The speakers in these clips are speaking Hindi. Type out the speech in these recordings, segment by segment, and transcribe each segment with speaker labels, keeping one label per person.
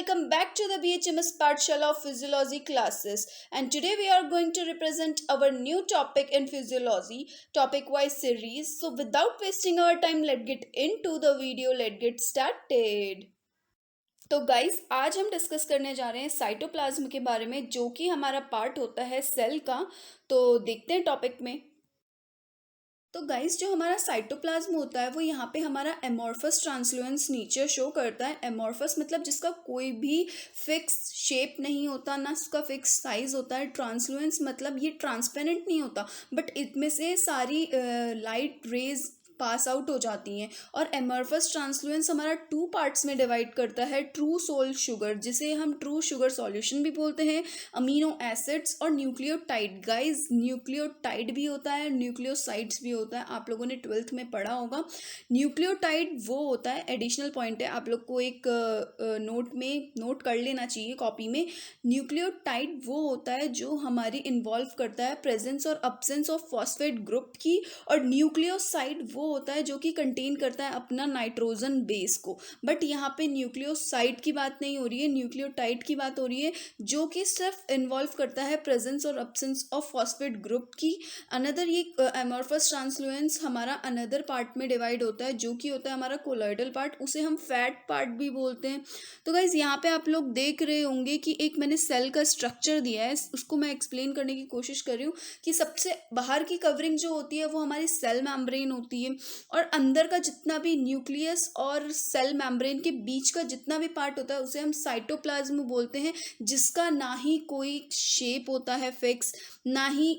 Speaker 1: welcome back to the BHMS Pathshala of Physiology classes. And today we are going to represent our new topic in physiology, topic wise series. So, without wasting our time, let's get into the video. Let's get started. तो गाइस आज हम डिस्कस करने जा रहे हैं साइटोप्लाज्म के बारे में, जो कि हमारा पार्ट होता है सेल का। तो देखते हैं टॉपिक में। तो गाइस जो हमारा साइटोप्लाज्म होता है वो यहाँ पे हमारा एमॉर्फस ट्रांसलुएंस नेचर शो करता है। एमॉर्फस मतलब जिसका कोई भी फिक्स शेप नहीं होता, ना उसका फिक्स साइज होता है। ट्रांसलुएंस मतलब ये ट्रांसपेरेंट नहीं होता, बट इसमें से सारी लाइट रेज पास आउट हो जाती हैं। और एमॉर्फस ट्रांसलुएंस हमारा टू पार्ट्स में डिवाइड करता है। ट्रू सोल शुगर, जिसे हम ट्रू शुगर सॉल्यूशन भी बोलते हैं, अमीनो एसिड्स और न्यूक्लियोटाइड। गाइस न्यूक्लियोटाइड भी होता है, न्यूक्लियोसाइड्स भी होता है, आप लोगों ने 12th में पढ़ा होगा। न्यूक्लियोटाइड वो होता है, एडिशनल पॉइंट है, आप लोग को एक नोट में नोट कर लेना चाहिए कॉपी में। न्यूक्लियोटाइड वो होता है जो हमारी इन्वॉल्व करता है प्रेजेंस और अब्सेंस ऑफ फॉस्फेट ग्रुप की। और न्यूक्लियोसाइड वो होता है जो कि कंटेन करता है अपना नाइट्रोजन बेस को। बट यहाँ पे न्यूक्लियोसाइड की बात नहीं हो रही है, न्यूक्लियोटाइड की बात हो रही है, जो कि सिर्फ इन्वॉल्व करता है प्रेजेंस और अब्सेंस ऑफ फॉस्फेट ग्रुप की। अनदर ये एमॉर्फस ट्रांसलुएंस हमारा अनदर पार्ट में डिवाइड होता है, जो कि होता है हमारा कोलॉइडल पार्ट, उसे हम फैट पार्ट भी बोलते हैं। तो गाइज यहाँ पे आप लोग देख रहे होंगे कि एक मैंने सेल का स्ट्रक्चर दिया है, उसको मैं एक्सप्लेन करने की कोशिश कर रही हूँ कि सबसे बाहर की कवरिंग जो होती है वो हमारी सेल मेम्ब्रेन होती है, और अंदर का जितना भी न्यूक्लियस और सेल मेम्ब्रेन के बीच का जितना भी पार्ट होता है उसे हम साइटोप्लाज्म बोलते हैं, जिसका ना ही कोई शेप होता है फिक्स, ना ही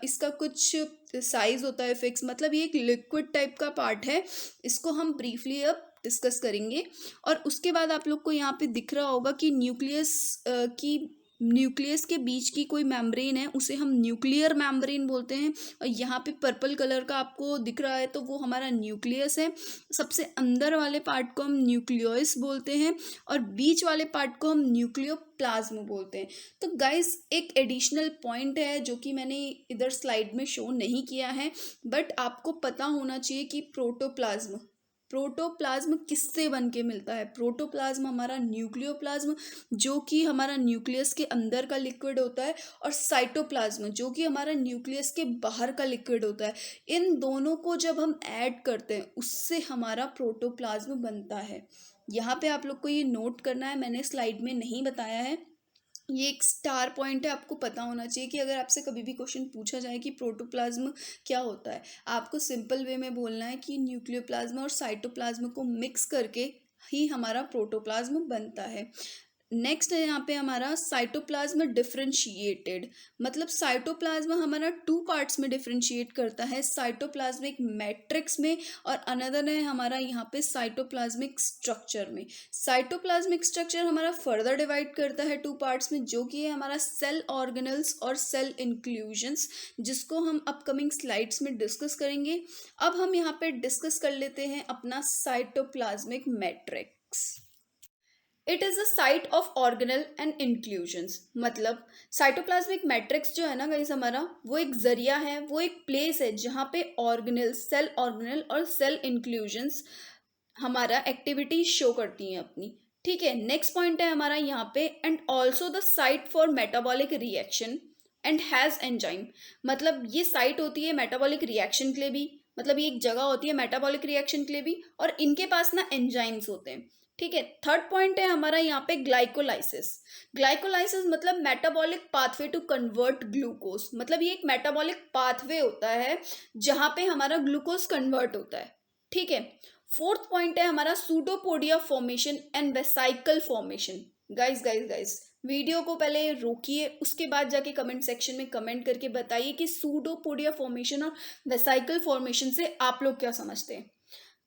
Speaker 1: इसका कुछ साइज होता है फिक्स। मतलब ये एक लिक्विड टाइप का पार्ट है। इसको हम ब्रीफली अब डिस्कस करेंगे। और उसके बाद आप लोग को यहाँ पे दिख रहा होगा कि न्यूक्लियस के बीच की कोई मेम्ब्रेन है, उसे हम न्यूक्लियर मेम्ब्रेन बोलते हैं। और यहाँ पे पर्पल कलर का आपको दिख रहा है तो वो हमारा न्यूक्लियस है। सबसे अंदर वाले पार्ट को हम न्यूक्लियस बोलते हैं और बीच वाले पार्ट को हम न्यूक्लियोप्लाज्म बोलते हैं। तो गाइस एक एडिशनल पॉइंट है जो कि मैंने इधर स्लाइड में शो नहीं किया है, बट आपको पता होना चाहिए कि प्रोटोप्लाज्म किससे बन के मिलता है। प्रोटोप्लाज्म हमारा न्यूक्लियोप्लाज्म, जो कि हमारा न्यूक्लियस के अंदर का लिक्विड होता है, और साइटोप्लाज्म जो कि हमारा न्यूक्लियस के बाहर का लिक्विड होता है। इन दोनों को जब हम ऐड करते हैं उससे हमारा प्रोटोप्लाज्म बनता है। यहाँ पे आप लोग को ये नोट करना है, मैंने स्लाइड में नहीं बताया है। ये एक स्टार पॉइंट है, आपको पता होना चाहिए कि अगर आपसे कभी भी क्वेश्चन पूछा जाए कि प्रोटोप्लाज्म क्या होता है, आपको सिंपल वे में बोलना है कि न्यूक्लियोप्लाज्म और साइटोप्लाज्म को मिक्स करके ही हमारा प्रोटोप्लाज्म बनता है। नेक्स्ट है यहाँ पे हमारा साइटोप्लाज्म डिफरेंशिएटेड। मतलब साइटोप्लाज्म हमारा टू पार्ट्स में डिफरेंशिएट करता है, साइटोप्लाज्मिक मैट्रिक्स में और अनदर है हमारा यहाँ पे साइटोप्लाज्मिक स्ट्रक्चर में। साइटोप्लाज्मिक स्ट्रक्चर हमारा फर्दर डिवाइड करता है टू पार्ट्स में, जो कि है हमारा सेल ऑर्गेनल्स और सेल इंक्लूजन्स, जिसको हम अपकमिंग स्लाइड्स में डिस्कस करेंगे। अब हम यहाँ पे डिस्कस कर लेते हैं अपना cytoplasmic matrix. It is a site of organelle and inclusions. मतलब साइटोप्लाज्मिक मैट्रिक्स जो है ना गाइस हमारा, वो एक जरिया है, वो एक प्लेस है जहाँ पे ऑर्गेनल, सेल ऑर्गेनल और सेल इंक्लूजन्स हमारा एक्टिविटी शो करती हैं अपनी। ठीक है, नेक्स्ट पॉइंट है हमारा यहाँ पे, and also the site for metabolic reaction and has enzyme. मतलब ये साइट होती है मेटाबॉलिक रिएक्शन के लिए भी, मतलब ये एक जगह होती है मेटाबॉलिक रिएक्शन के लिए भी, और इनके पास ना एंजाइम्स होते हैं। ठीक है, थर्ड पॉइंट है हमारा यहाँ पे ग्लाइकोलाइसिस। ग्लाइकोलाइसिस मतलब metabolic pathway to convert glucose. मतलब ये एक मेटाबॉलिक पाथवे होता है जहाँ पे हमारा ग्लूकोज कन्वर्ट होता है। ठीक है, फोर्थ पॉइंट है हमारा pseudopodia formation and vesicle formation. Guys video को पहले रोकिए, उसके बाद जाके कमेंट सेक्शन में कमेंट करके बताइए कि सूडोपोडिया फॉर्मेशन और वेसाइकल फॉर्मेशन से आप लोग क्या समझते हैं।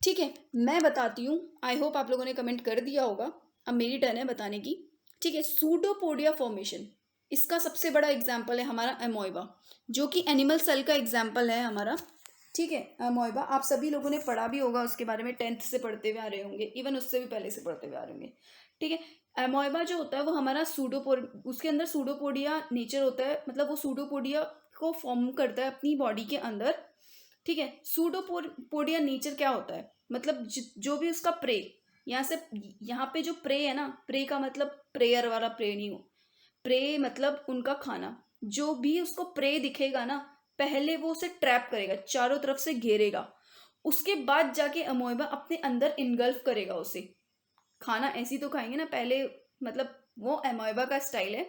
Speaker 1: ठीक है, मैं बताती हूँ। आई होप आप लोगों ने कमेंट कर दिया होगा। अब मेरी टर्न है बताने की। ठीक है, सूडोपोडिया फॉर्मेशन, इसका सबसे बड़ा एग्जाम्पल है हमारा एमोइबा, जो कि एनिमल सेल का एग्जाम्पल है हमारा। ठीक है, एमोइबा आप सभी लोगों ने पढ़ा भी होगा, उसके बारे में 10th से पढ़ते हुए आ रहे होंगे, इवन उससे भी पहले से पढ़ते हुए आ रहे होंगे। ठीक है, एमोइबा जो होता है वो हमारा उसके अंदर सूडोपोडिया नेचर होता है। मतलब वो सूडोपोडिया को फॉर्म करता है अपनी बॉडी के अंदर। ठीक है, सूडोपोडिया नेचर क्या होता है, मतलब जो भी उसका प्रे, यहाँ से यहाँ पे जो प्रे है ना, प्रे का मतलब प्रेयर वाला प्रे नहीं हो, प्रे मतलब उनका खाना। जो भी उसको प्रे दिखेगा ना, पहले वो उसे ट्रैप करेगा, चारों तरफ से घेरेगा, उसके बाद जाके अमोएबा अपने अंदर इनगल्फ करेगा उसे। खाना ऐसी तो खाएंगे ना पहले, मतलब वो अमोएबा का स्टाइल है।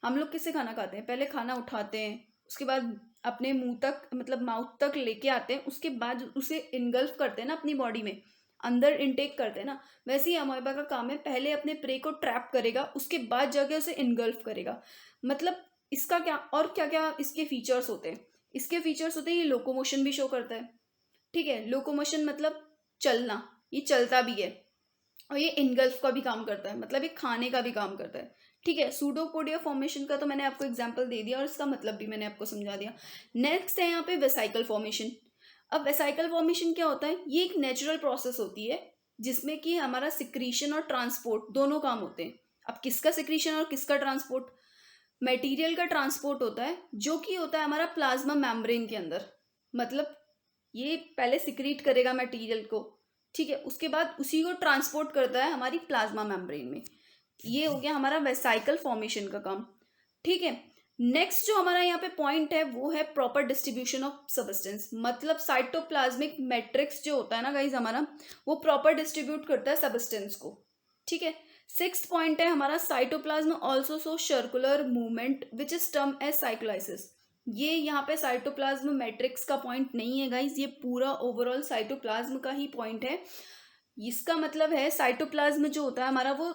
Speaker 1: हम लोग किससे खाना खाते हैं, पहले खाना उठाते हैं, उसके बाद अपने मुंह तक मतलब माउथ तक लेके आते हैं, उसके बाद उसे इनगल्फ करते हैं ना अपनी बॉडी में, अंदर इनटेक करते हैं ना। वैसे ही अमोएबा का काम है, पहले अपने प्रे को ट्रैप करेगा, उसके बाद जाके उसे इनगल्फ करेगा। मतलब इसका क्या और क्या क्या इसके फीचर्स होते हैं, इसके फीचर्स होते हैं, ये लोकोमोशन भी शो करता है। ठीक है, लोकोमोशन मतलब चलना, ये चलता भी है, और ये इनगल्फ का भी काम करता है, मतलब ये खाने का भी काम करता है। ठीक है, सूडोपोडिया फॉर्मेशन का तो मैंने आपको एग्जांपल दे दिया और इसका मतलब भी मैंने आपको समझा दिया। नेक्स्ट है यहाँ पे वेसाइकल फॉर्मेशन। अब वेसाइकल फॉर्मेशन क्या होता है, ये एक नेचुरल प्रोसेस होती है जिसमें कि हमारा सिक्रीशन और ट्रांसपोर्ट दोनों काम होते हैं। अब किसका सिक्रीशन और किसका ट्रांसपोर्ट, मटेरियल का ट्रांसपोर्ट होता है जो कि होता है हमारा प्लाज्मा मेम्ब्रेन के अंदर। मतलब ये पहले सिक्रीट करेगा मटेरियल को, ठीक है, उसके बाद उसी को ट्रांसपोर्ट करता है हमारी प्लाज्मा मेम्ब्रेन में। ये हो गया हमारा वेसाइकल फॉर्मेशन का काम। ठीक है, नेक्स्ट जो हमारा यहाँ पे पॉइंट है वो है प्रॉपर डिस्ट्रीब्यूशन ऑफ सबस्टेंस। मतलब साइटोप्लाज्मिक मैट्रिक्स जो होता है ना गाइज हमारा, वो प्रॉपर डिस्ट्रीब्यूट करता है सबस्टेंस को। ठीक है, सिक्स्थ पॉइंट है हमारा cytoplasm also show circular movement which is term as cyclosis. ये यहाँ पे साइटोप्लाज्म मैट्रिक्स का पॉइंट नहीं है गाइज, ये पूरा ओवरऑल साइटोप्लाज्म का ही पॉइंट है। इसका मतलब है साइटोप्लाज्म जो होता है हमारा वो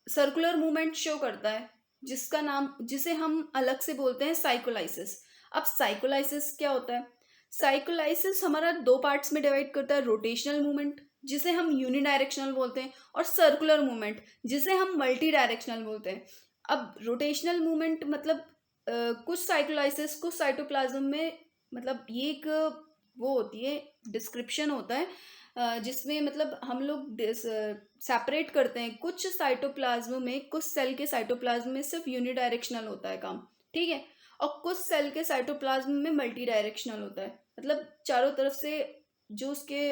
Speaker 1: सर्कुलर मूवमेंट शो करता है, जिसका नाम, जिसे हम अलग से बोलते हैं साइकोलाइसिस। अब साइकोलाइसिस क्या होता है, साइकोलाइसिस हमारा दो पार्ट्स में डिवाइड करता है, रोटेशनल मूवमेंट जिसे हम यूनिडायरेक्शनल बोलते हैं, और सर्कुलर मूवमेंट जिसे हम मल्टी डायरेक्शनल बोलते हैं। अब रोटेशनल मूवमेंट मतलब कुछ साइकोलाइसिस कुछ साइटोप्लाज्म में, मतलब ये एक वो होती है, डिस्क्रिप्शन होता है जिसमें मतलब हम लोग सेपरेट करते हैं कुछ साइटोप्लाज्म में, कुछ सेल के साइटोप्लाज्म में सिर्फ यूनिडायरेक्शनल होता है काम। ठीक है, और कुछ सेल के साइटोप्लाज्म में मल्टी डायरेक्शनल होता है, मतलब चारों तरफ से जो उसके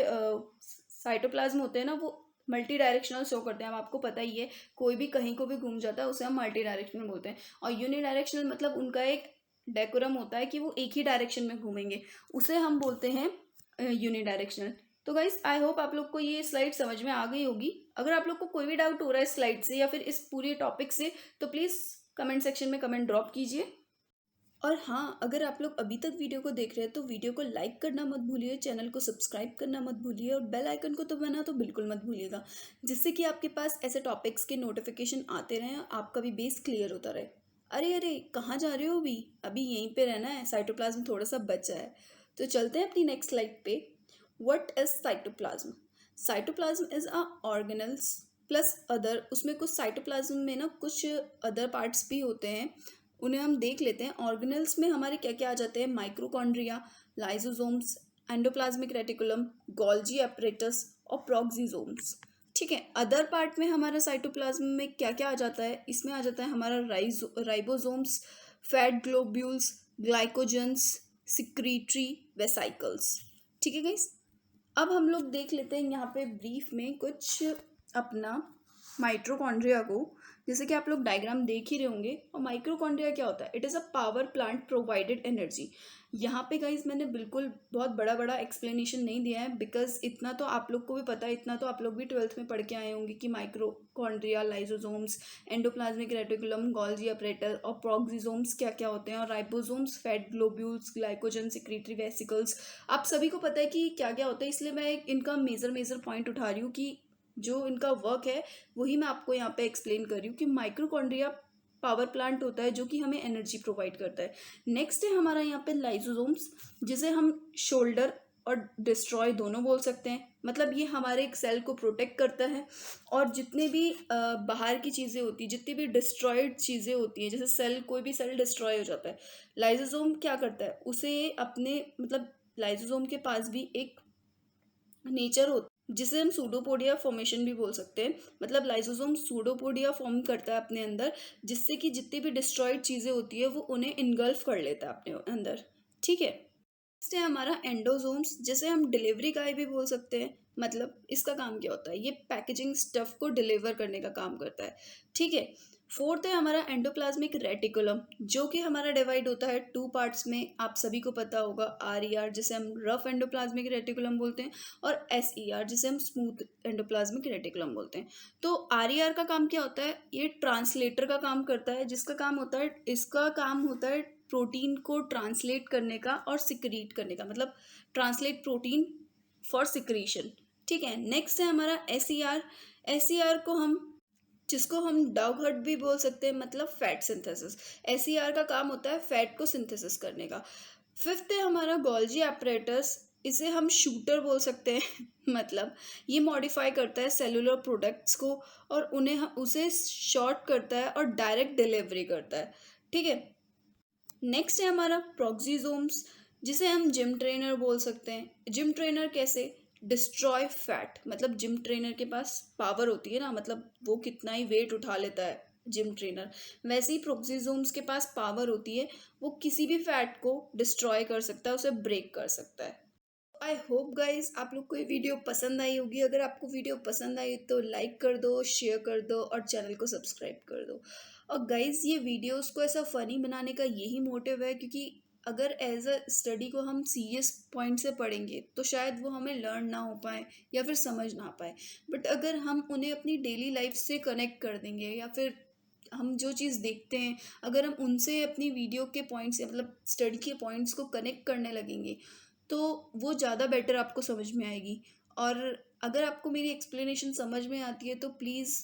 Speaker 1: साइटोप्लाज्म होते हैं ना वो मल्टी डायरेक्शनल शो करते हैं। अब आपको पता ही है, कोई भी कहीं को भी घूम जाता है उसे हम मल्टी डायरेक्शनल बोलते हैं। और यूनिडायरेक्शनल मतलब उनका एक डेकोरम होता है कि वो एक ही डायरेक्शन में घूमेंगे, उसे हम बोलते हैं यूनिडायरेक्शनल। तो गाइस आई होप आप लोग को ये स्लाइड समझ में आ गई होगी। अगर आप लोग को कोई भी डाउट हो रहा है स्लाइड से या फिर इस पूरे टॉपिक से, तो प्लीज़ कमेंट सेक्शन में कमेंट ड्रॉप कीजिए। और हाँ, अगर आप लोग अभी तक वीडियो को देख रहे हैं तो वीडियो को लाइक करना मत भूलिए, चैनल को सब्सक्राइब करना मत भूलिए, और बेल आइकन को दबाना तो बिल्कुल मत भूलिएगा, जिससे कि आपके पास ऐसे टॉपिक्स के नोटिफिकेशन आते रहें और आपका भी बेस क्लियर होता रहे। अरे अरे, कहाँ जा रहे हो अभी, अभी यहीं पे रहना है, साइटोप्लाज्म थोड़ा सा बचा है। तो चलते हैं अपनी नेक्स्ट स्लाइड पे। What is cytoplasm, cytoplasm is a organelles plus other, उसमें कुछ साइटोप्लाज्म में ना कुछ अदर पार्ट्स भी होते हैं, उन्हें हम देख लेते हैं। ऑर्गेनल्स में हमारे क्या क्या आ जाते हैं, माइक्रोकॉन्ड्रिया, lysosomes, endoplasmic reticulum, Golgi apparatus और प्रोक्सिसोम्स। ठीक है, अदर पार्ट में हमारा साइटोप्लाज्म में क्या क्या आ जाता है, इसमें आ जाता है हमारा ribosomes, fat globules, glycogens, secretory vesicles. ठीक है गाइस, अब हम लोग देख लेते हैं यहाँ पे ब्रीफ में कुछ अपना माइटोकॉन्ड्रिया को। जैसे कि आप लोग डायग्राम देख ही रहे होंगे। और माइक्रोकॉन्ड्रिया क्या होता है, it is a power plant provided energy. यहाँ पे गाइज मैंने बिल्कुल बहुत बड़ा बड़ा एक्सप्लेनेशन नहीं दिया है, बिकॉज इतना तो आप लोग को भी पता है, इतना तो आप लोग भी 12th में पढ़ के आए होंगे कि माइक्रोकॉन्ड्रिया, lysosomes, endoplasmic reticulum, Golgi apparatus और प्रोक्सिसोम्स क्या क्या होते हैं, और ribosomes, fat globules, glycogen, secretory vesicles, आप सभी को पता है कि क्या क्या होता है। इसलिए मैं इनका मेजर पॉइंट उठा रही हूँ कि जो इनका वर्क है वही मैं आपको यहाँ पे एक्सप्लेन कर रही हूँ कि माइक्रोकॉन्ड्रिया पावर प्लांट होता है जो कि हमें एनर्जी प्रोवाइड करता है। नेक्स्ट है हमारा यहाँ पे लाइसोसोम्स, जिसे हम शोल्डर और डिस्ट्रॉय दोनों बोल सकते हैं। मतलब ये हमारे एक सेल को प्रोटेक्ट करता है, और जितने भी बाहर की चीज़ें होती है, जितनी भी डिस्ट्रॉयड चीज़ें होती हैं, जैसे सेल, कोई भी सेल डिस्ट्रॉय हो जाता है, लाइसोसोम क्या करता है, उसे अपने मतलब लाइसोसोम के पास भी एक नेचर होता है जिसे हम सूडोपोडिया फॉर्मेशन भी बोल सकते हैं। मतलब लाइसोसोम सूडोपोडिया फॉर्म करता है अपने अंदर, जिससे कि जितनी भी डिस्ट्रॉयड चीज़ें होती है वो उन्हें इनगल्फ कर लेता है अपने अंदर। ठीक है, नेक्स्ट है हमारा एंडोसोम्स, जिसे हम डिलीवरी गाय भी बोल सकते हैं। मतलब इसका काम क्या होता है, ये पैकेजिंग स्टफ को डिलीवर करने का काम करता है। ठीक है। फोर्थ है हमारा एंडोप्लाज्मिक रेटिकुलम, जो कि हमारा डिवाइड होता है टू पार्ट्स में। आप सभी को पता होगा, RER जिसे हम रफ एंडोप्लाज्मिक रेटिकुलम बोलते हैं, और SER जिसे हम स्मूथ एंडोप्लाज्मिक रेटिकुलम बोलते हैं। तो RER का काम क्या होता है, ये ट्रांसलेटर का काम करता है, जिसका काम होता है, इसका काम होता है प्रोटीन को ट्रांसलेट करने का और सिक्रीट करने का, मतलब ट्रांसलेट प्रोटीन फॉर सिक्रीशन। ठीक है। नेक्स्ट है हमारा SER। SER को हम, जिसको हम डाउघट भी बोल सकते हैं, मतलब फैट सिंथेसिस। SER का काम होता है फैट को सिंथेसिस करने का। फिफ्थ है हमारा गोल्जी apparatus, इसे हम शूटर बोल सकते हैं मतलब ये मॉडिफाई करता है सेलुलर प्रोडक्ट्स को, और उसे शॉर्ट करता है और डायरेक्ट डिलीवरी करता है। ठीक है। नेक्स्ट है हमारा प्रोक्सीजोम्स, जिसे हम जिम ट्रेनर बोल सकते हैं। जिम ट्रेनर कैसे, डिस्ट्रॉय फैट, मतलब जिम ट्रेनर के पास पावर होती है ना, मतलब वो कितना ही वेट उठा लेता है जिम ट्रेनर, वैसे ही प्रोक्सीजोम्स के पास पावर होती है, वो किसी भी फैट को डिस्ट्रॉय कर सकता है, उसे ब्रेक कर सकता है। आई होप गाइज आप लोग को ये वीडियो पसंद आई होगी। अगर आपको वीडियो पसंद आई तो लाइक कर दो, शेयर कर दो और चैनल को सब्सक्राइब कर दो। और गाइज ये वीडियोस को ऐसा फ़नी बनाने का यही मोटिव है, क्योंकि अगर एज अ स्टडी को हम सीरियस पॉइंट से पढ़ेंगे तो शायद वो हमें लर्न ना हो पाए या फिर समझ ना पाए। बट अगर हम उन्हें अपनी डेली लाइफ से कनेक्ट कर देंगे, या फिर हम जो चीज़ देखते हैं अगर हम उनसे अपनी वीडियो के पॉइंट्स, मतलब स्टडी के पॉइंट्स को कनेक्ट करने लगेंगे, तो वो ज़्यादा बेटर आपको समझ में आएगी। और अगर आपको मेरी एक्सप्लेनेशन समझ में आती है तो प्लीज़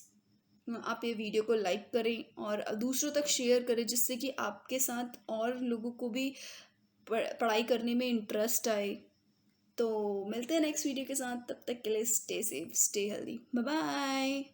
Speaker 1: आप ये वीडियो को लाइक करें और दूसरों तक शेयर करें, जिससे कि आपके साथ और लोगों को भी पढ़ाई करने में इंटरेस्ट आए। तो मिलते हैं नेक्स्ट वीडियो के साथ, तब तक के लिए stay safe, stay healthy, bye bye.